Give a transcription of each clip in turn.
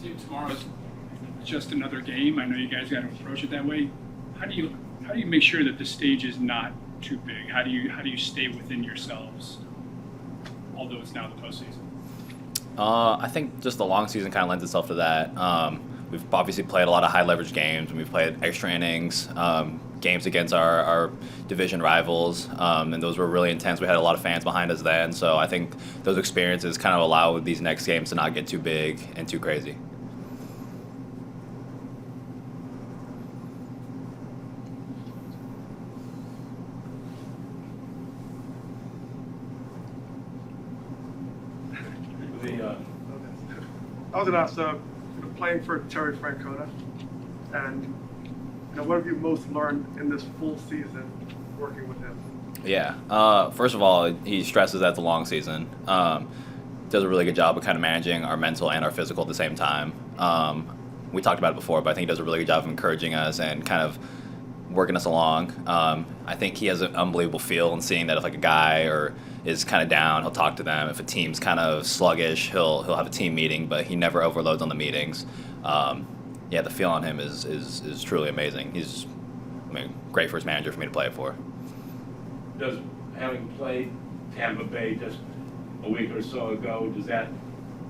Steve, tomorrow's just another game. I know you guys got to approach it that way. How do you make sure that the stage is not too big? How do you stay within yourselves, although it's now the postseason? I think just the long season kind of lends itself to that. We've obviously played a lot of high leverage games, and we've played extra innings, games against our division rivals, and those were really intense. We had a lot of fans behind us then, so I think those experiences kind of allow these next games to not get too big and too crazy. I was going to ask, playing for Terry Francona, and what have you most learned in this full season working with him? Yeah. First of all, he stresses that it's a long season. Does a really good job of kind of managing our mental and our physical at the same time. We talked about it before, but I think he does a really good job of encouraging us and kind of working us along. I think he has an unbelievable feel in seeing that if like a guy is kind of down, he'll talk to them. If a team's kind of sluggish, he'll have a team meeting, but he never overloads on the meetings. The feel on him is truly amazing. He's great first manager for me to play it for. Does having played Tampa Bay just a week or so ago, does that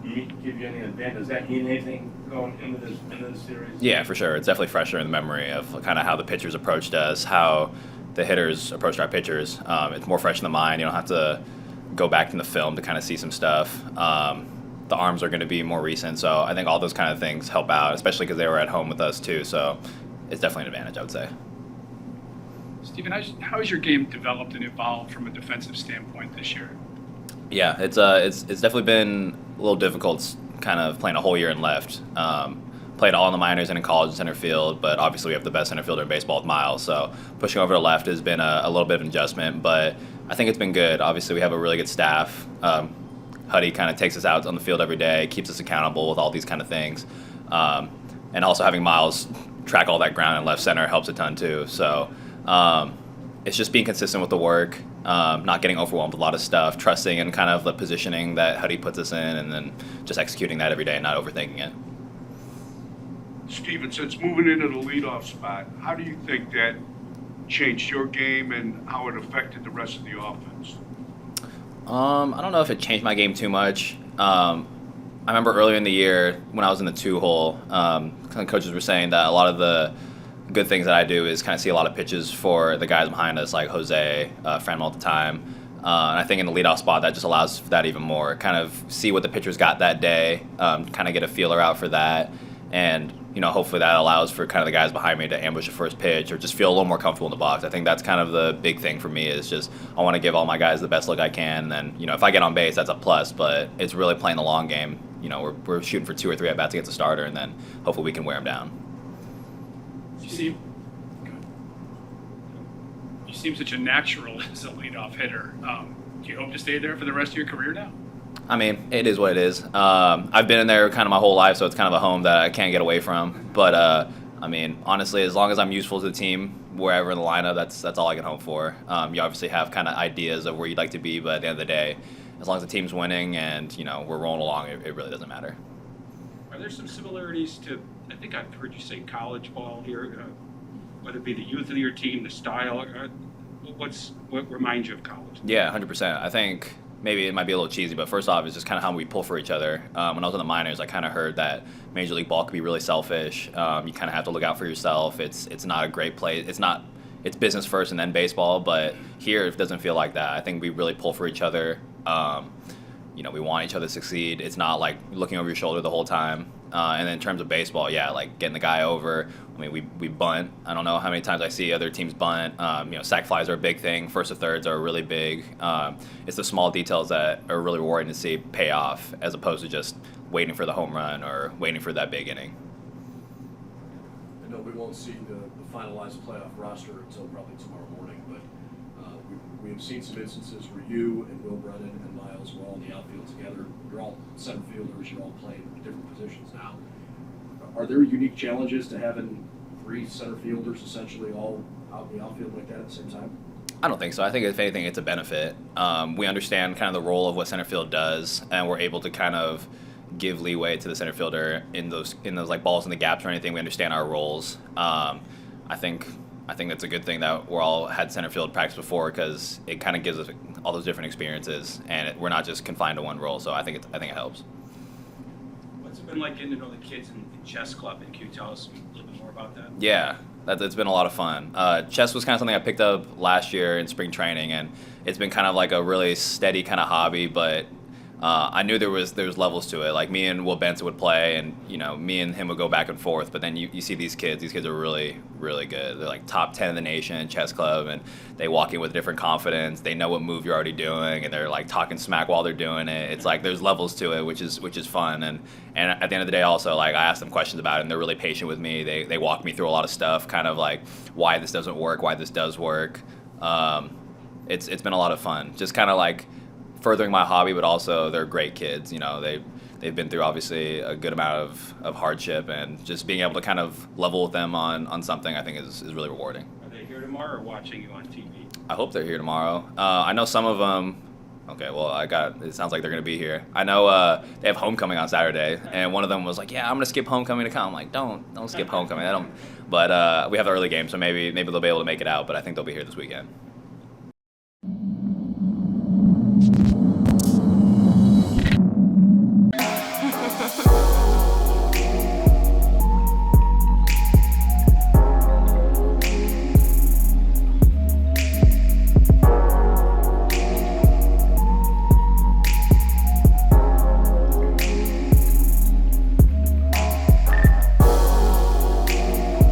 give you any advantage? Does that mean anything going into this series? Yeah, for sure. It's definitely fresher in the memory of kind of how the pitchers approached us, how the hitters approached our pitchers. It's more fresh in the mind. You don't have to go back in the film to kind of see some stuff. The arms are going to be more recent, so I think all those kind of things help out, especially because they were at home with us too. So it's definitely an advantage, I would say. Stephen, how has your game developed and evolved from a defensive standpoint this year? Yeah, it's definitely been a little difficult, kind of playing a whole year in left. Played all in the minors and in college in center field, but obviously we have the best center fielder in baseball with Miles, so pushing over to left has been a little bit of an adjustment, but I think it's been good. Obviously we have a really good staff. Huddy kind of takes us out on the field every day, keeps us accountable with all these kind of things, and also having Miles track all that ground in left center helps a ton too. So it's just being consistent with the work, not getting overwhelmed with a lot of stuff, trusting in kind of the positioning that Huddy puts us in, and then just executing that every day and not overthinking it. Steven, since moving into the leadoff spot, how do you think that changed your game and how it affected the rest of the offense? I don't know if it changed my game too much. I remember earlier in the year when I was in the two-hole, kind of coaches were saying that a lot of the good things that I do is kind of see a lot of pitches for the guys behind us, like Jose, Franmil at the time. And I think in the leadoff spot, that just allows for that even more. Kind of see what the pitchers got that day, kind of get a feeler out for that. And, hopefully that allows for kind of the guys behind me to ambush a first pitch or just feel a little more comfortable in the box. I think that's kind of the big thing for me is just I want to give all my guys the best look I can. And, if I get on base, that's a plus. But it's really playing the long game. We're shooting for 2 or 3 at-bats against a starter, and then hopefully we can wear him down. You seem such a natural as a leadoff hitter. Do you hope to stay there for the rest of your career now? I mean, it is what it is. I've been in there kind of my whole life, so it's kind of a home that I can't get away from. But, honestly, as long as I'm useful to the team, wherever in the lineup, that's all I can hope for. You obviously have kind of ideas of where you'd like to be, but at the end of the day, as long as the team's winning and, we're rolling along, it really doesn't matter. Are there some similarities to, I think I've heard you say college ball here, whether it be the youth of your team, the style, what reminds you of college? Yeah, 100%. I think maybe it might be a little cheesy, but first off, it's just kind of how we pull for each other. When I was in the minors, I kind of heard that Major League Ball could be really selfish. You kind of have to look out for yourself. It's not a great play. It's business first and then baseball, but here it doesn't feel like that. I think we really pull for each other. We want each other to succeed. It's not like looking over your shoulder the whole time. And then in terms of baseball, yeah, like getting the guy over. I mean, we bunt. I don't know how many times I see other teams bunt. Sac flies are a big thing. First to thirds are really big. It's the small details that are really rewarding to see pay off as opposed to just waiting for the home run or waiting for that big inning. I know we won't see the finalized playoff roster until probably tomorrow morning, but we have seen some instances where you and Will Brennan and Miles were all in the outfield together. You're all center fielders. You're all playing different positions now. Are there unique challenges to having 3 center fielders essentially all out in the outfield like that at the same time? I don't think so. I think if anything, it's a benefit. We understand kind of the role of what center field does, and we're able to kind of give leeway to the center fielder in those like balls in the gaps or anything. We understand our roles. I think that's a good thing that we're all had center field practice before, because it kind of gives us all those different experiences, and we're not just confined to one role. So I think it helps. What's it been like getting to know the kids in chess club? And can you tell us a little bit more about that? Yeah, it's been a lot of fun. Chess was kind of something I picked up last year in spring training, and it's been kind of like a really steady kind of hobby, but I knew there was levels to it. Like me and Will Benson would play, and me and him would go back and forth. But then you see these kids. These kids are really, really good. They're like top 10 in the nation in chess club, and they walk in with different confidence. They know what move you're already doing, and they're like talking smack while they're doing it. It's like there's levels to it, which is fun. And at the end of the day, also, like, I ask them questions about it, and they're really patient with me. They walk me through a lot of stuff, kind of like why this doesn't work, why this does work. It's been a lot of fun. Just kind of like furthering my hobby, but also they're great kids. They've been through obviously a good amount of hardship, and just being able to kind of level with them on something, I think is really rewarding. Are they here tomorrow or watching you on TV? I hope they're here tomorrow. I know some of them. Okay, well, it sounds like they're gonna be here. I know they have homecoming on Saturday, and one of them was like, "Yeah, I'm gonna skip homecoming to come." I'm like, "Don't skip homecoming." But we have the early game, so maybe they'll be able to make it out. But I think they'll be here this weekend.